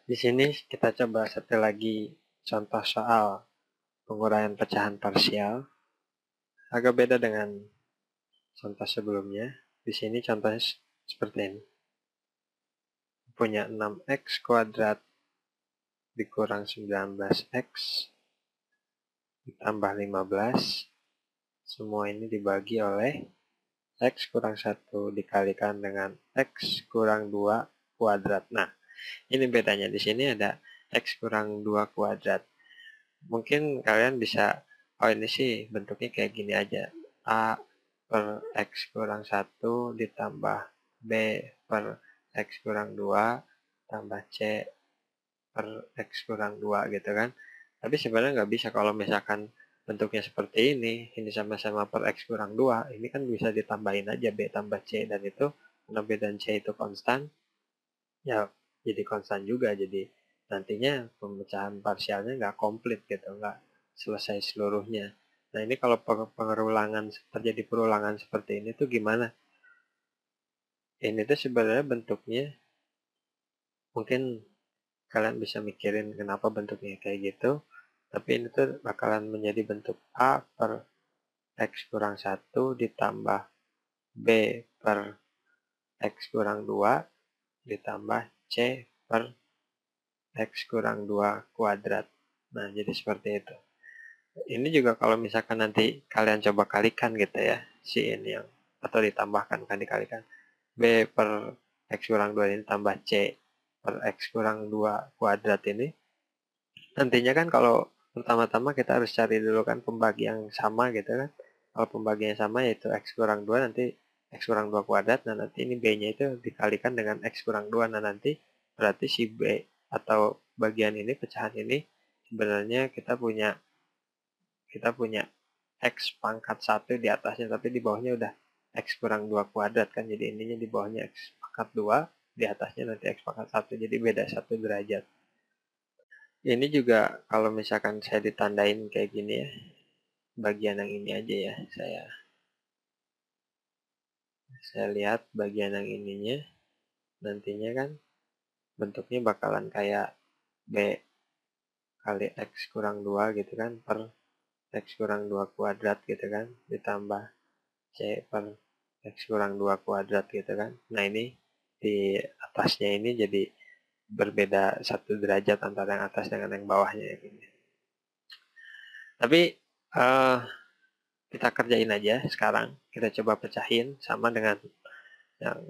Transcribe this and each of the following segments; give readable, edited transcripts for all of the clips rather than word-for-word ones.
Di sini kita coba satu lagi contoh soal penguraian pecahan parsial. Agak beda dengan contoh sebelumnya. Di sini contohnya seperti ini. Punya 6x kuadrat dikurang 19x ditambah 15. Semua ini dibagi oleh x kurang 1 dikalikan dengan x kurang 2 kuadrat. Nah, ini bedanya. Di sini ada x kurang 2 kuadrat. Mungkin kalian bisa, oh ini sih bentuknya kayak gini aja. A per x kurang 1 ditambah B per x kurang 2 tambah C per x kurang 2 gitu kan. Tapi sebenarnya nggak bisa kalau misalkan bentuknya seperti ini sama-sama per x kurang 2, ini kan bisa ditambahin aja B tambah C, dan itu karena B dan C itu konstan, ya jadi konstan juga, jadi nantinya pemecahan parsialnya nggak komplit gitu, nggak selesai seluruhnya. Nah ini kalau terjadi perulangan seperti ini tuh gimana? Ini tuh sebenarnya bentuknya, mungkin kalian bisa mikirin kenapa bentuknya kayak gitu, tapi ini tuh bakalan menjadi bentuk A per x kurang 1 ditambah B per x kurang 2 ditambah C per x kurang 2 kuadrat. Nah, jadi seperti itu. Ini juga kalau misalkan nanti kalian coba kalikan gitu ya, si ini yang, atau ditambahkan kan dikalikan. B per x kurang 2 ini tambah C per x kurang 2 kuadrat ini. Nantinya kan kalau pertama-tama kita harus cari dulu kan pembagi yang sama gitu kan. Kalau pembagi yang sama yaitu x kurang 2, nanti x kurang 2 kuadrat. Nah nanti ini B-nya itu dikalikan dengan x kurang 2. Nah nanti berarti si B atau bagian ini, pecahan ini, sebenarnya kita punya x pangkat 1 di atasnya, tapi di bawahnya udah x kurang 2 kuadrat kan. Jadi ininya di bawahnya x pangkat 2, di atasnya nanti x pangkat 1. Jadi beda 1 derajat. Ini juga kalau misalkan saya ditandain kayak gini ya, bagian yang ini aja ya, saya lihat bagian yang ininya, nantinya kan bentuknya bakalan kayak B kali x kurang 2 gitu kan, per x kurang 2 kuadrat gitu kan, ditambah C per x kurang 2 kuadrat gitu kan. Nah ini di atasnya ini jadi berbeda 1 derajat antara yang atas dengan yang bawahnya ya. Tapi kita kerjain aja sekarang. Kita coba pecahin sama dengan yang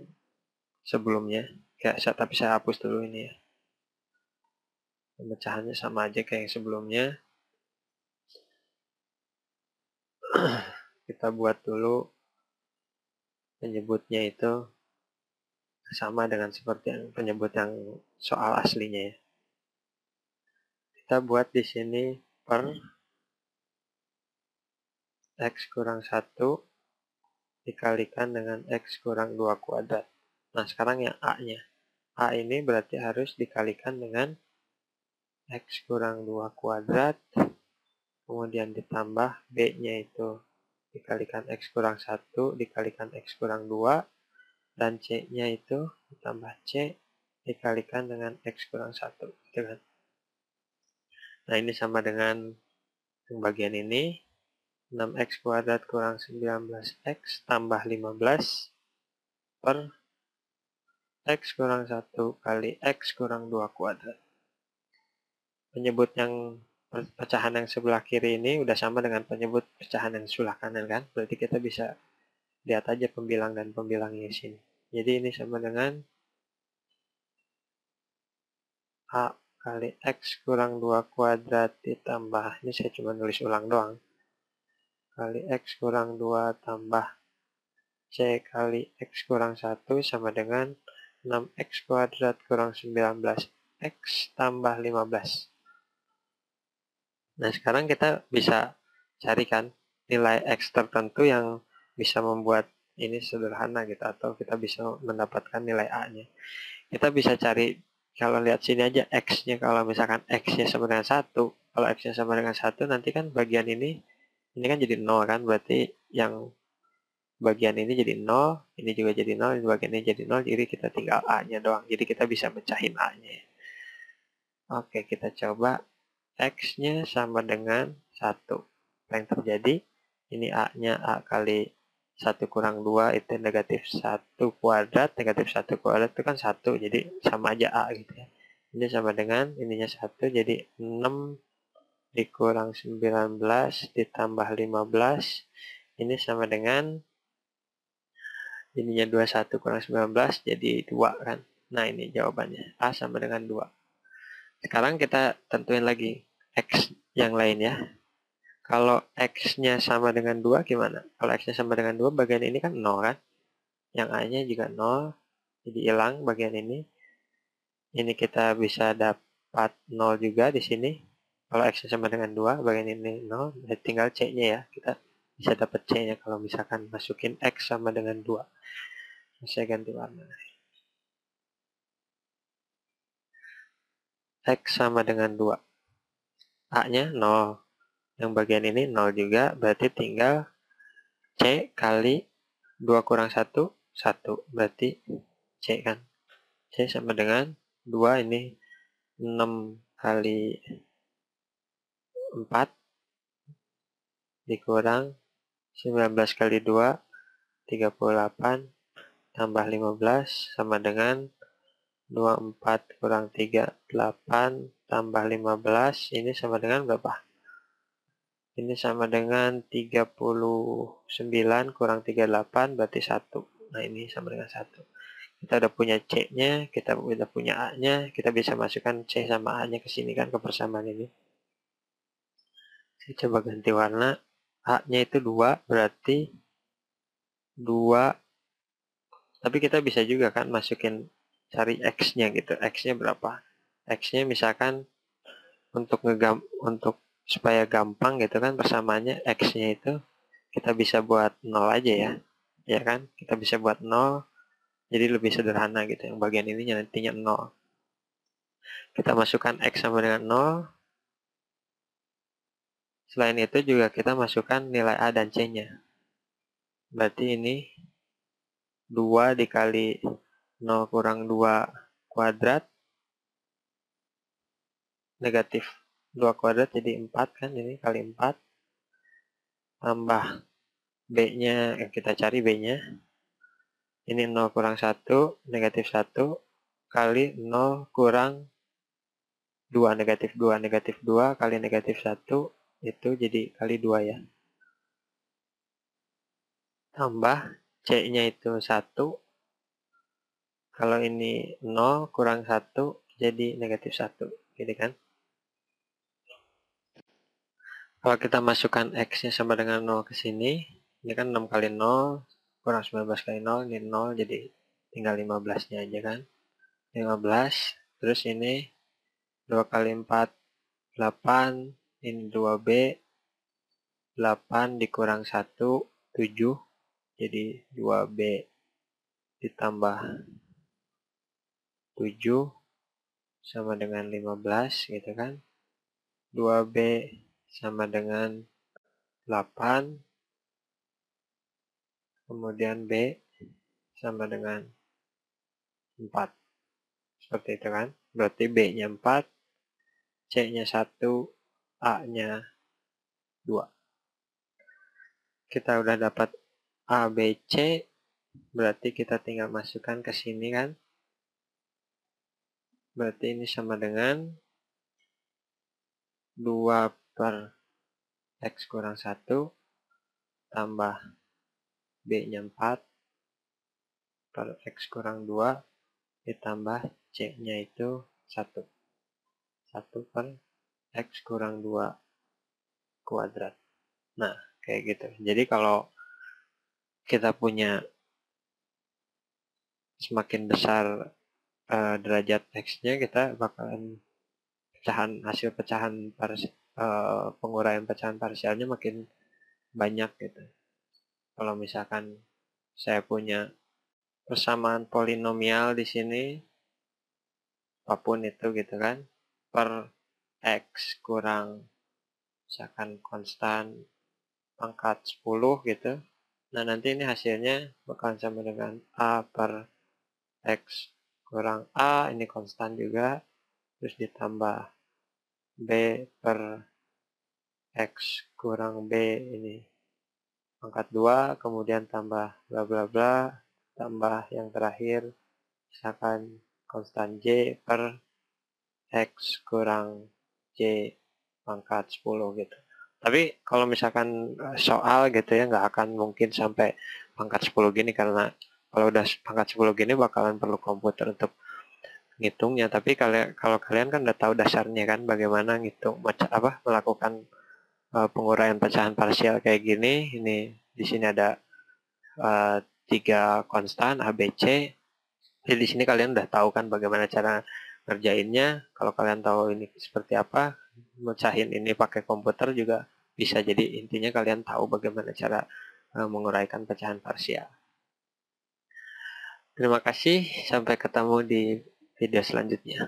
sebelumnya. Tapi saya hapus dulu ini ya. Pemecahannya sama aja kayak yang sebelumnya. Kita buat dulu penyebutnya itu sama dengan seperti yang penyebut yang soal aslinya ya. Kita buat di sini per x kurang 1 dikalikan dengan x kurang 2 kuadrat. Nah sekarang yang A-nya. A ini berarti harus dikalikan dengan x kurang 2 kuadrat, kemudian ditambah B-nya itu dikalikan x kurang 1 dikalikan x kurang 2, dan C-nya itu ditambah C dikalikan dengan x kurang 1. Gitu kan? Nah ini sama dengan yang bagian ini, 6x kuadrat kurang 19x tambah 15 per x kurang 1 kali x kurang 2 kuadrat. Penyebut yang pecahan yang sebelah kiri ini udah sama dengan penyebut pecahan yang sebelah kanan kan. Berarti kita bisa lihat aja pembilang dan pembilangnya di sini. Jadi ini sama dengan A kali x kurang 2 kuadrat ditambah, ini saya cuma nulis ulang doang, kali x kurang 2 tambah C kali x kurang 1 sama dengan 6x kuadrat kurang 19x tambah 15. Nah sekarang kita bisa carikan nilai x tertentu yang bisa membuat ini sederhana gitu, atau kita bisa mendapatkan nilai A-nya. Kita bisa cari, kalau lihat sini aja x-nya, kalau misalkan x-nya sama dengan 1, kalau x-nya sama dengan 1 nanti kan bagian ini kan jadi 0 kan, berarti yang bagian ini jadi 0, ini juga jadi 0, ini bagian ini jadi 0, jadi kita tinggal A-nya doang. Jadi kita bisa mecahin A-nya. Oke, kita coba X-nya sama dengan 1. Apa yang terjadi? Ini A-nya A kali 1 kurang 2 itu negatif 1 kuadrat. Negatif 1 kuadrat itu kan 1, jadi sama aja A gitu ya. Ini sama dengan, ininya 1, jadi 6 dikurang 19 ditambah 15. Ini sama dengan, ininya 21 kurang 19, jadi 2 kan. Nah ini jawabannya, A sama dengan 2. Sekarang kita tentuin lagi X yang lain ya. Kalau X-nya sama dengan 2 gimana? Kalau X-nya sama dengan 2, bagian ini kan 0 kan? Yang A-nya juga 0, jadi hilang bagian ini. Ini kita bisa dapat 0 juga di sini. Kalau X-nya sama dengan 2, bagian ini 0, tinggal C-nya ya. Kita bisa dapat C-nya kalau misalkan masukin X sama dengan 2. Saya ganti warna. X sama dengan 2. A-nya 0. Yang bagian ini 0 juga, berarti tinggal C kali 2 kurang 1, 1. Berarti C kan. C sama dengan 2, ini 6 kali 4 dikurang 19 kali 2, 38, tambah 15 sama dengan 24 kurang 3, 8, tambah 15, ini sama dengan berapa? Ini sama dengan 39 kurang 38, berarti 1. Nah ini sama dengan 1. Kita udah punya C-nya, kita udah punya A-nya, kita bisa masukkan C sama A-nya ke sini kan, ke persamaan ini. Saya coba ganti warna. A-nya itu 2, berarti 2. Tapi kita bisa juga kan masukin, cari X-nya gitu. X-nya berapa? X-nya misalkan untuk supaya gampang gitu kan persamaannya, X-nya itu kita bisa buat 0 aja ya. Ya kan? Kita bisa buat 0. Jadi lebih sederhana gitu. Yang bagian ini nantinya 0. Kita masukkan X sama dengan 0. Selain itu juga kita masukkan nilai A dan C-nya. Berarti ini 2 dikali 0 kurang 2 kuadrat. Negatif 2 kuadrat jadi 4 kan, ini kali 4. Tambah B-nya, kita cari B-nya. Ini 0 kurang 1, negatif 1. Kali 0 kurang 2, negatif 2. Negatif 2 kali negatif 1, itu jadi kali 2 ya. Tambah C-nya itu 1. Kalau ini 0 kurang 1, jadi negatif 1. Gini kan. Kalau kita masukkan X-nya sama dengan 0 ke sini, ini kan 6 kali 0, kurang 19 kali 0, ini 0, jadi tinggal 15-nya aja kan. 15, terus ini 2 kali 4, 8, ini 2B, 8 dikurang 1, 7, jadi 2B ditambah 7 sama dengan 15 gitu kan. 2B sama dengan 8, kemudian B sama dengan 4. Seperti itu kan. Berarti B-nya 4, C-nya 1, A-nya 2. Kita udah dapat A, B, C. Berarti kita tinggal masukkan ke sini kan. Berarti ini sama dengan 2 per X kurang 1 tambah B-nya 4 per X kurang 2 ditambah C-nya itu 1. 1 per X kurang 2 kuadrat. Nah, kayak gitu. Jadi kalau kita punya semakin besar derajat X-nya, kita bakalan hasil pecahan penguraian pecahan parsialnya makin banyak gitu. Kalau misalkan saya punya persamaan polinomial di sini, apapun itu gitu kan, per X kurang misalkan konstan pangkat 10 gitu. Nah, nanti ini hasilnya bakalan sama dengan A per X kurang A, ini konstan juga. terus ditambah B per X kurang B ini pangkat 2, kemudian tambah bla bla bla, tambah yang terakhir misalkan konstan J per X kurang J pangkat 10 gitu. Tapi kalau misalkan soal gitu ya nggak akan mungkin sampai pangkat 10 gini, karena kalau udah pangkat 10 gini bakalan perlu komputer untuk ngitungnya. Tapi kalau kalian kan udah tahu dasarnya kan bagaimana ngitung melakukan penguraian pecahan parsial kayak gini. Ini di sini ada 3 konstan A, B, C. Jadi di sini kalian udah tahu kan bagaimana cara ngerjainnya. Kalau kalian tahu ini seperti apa, mecahin ini pakai komputer juga bisa. Jadi intinya kalian tahu bagaimana cara menguraikan pecahan parsial. Terima kasih, sampai ketemu di video selanjutnya.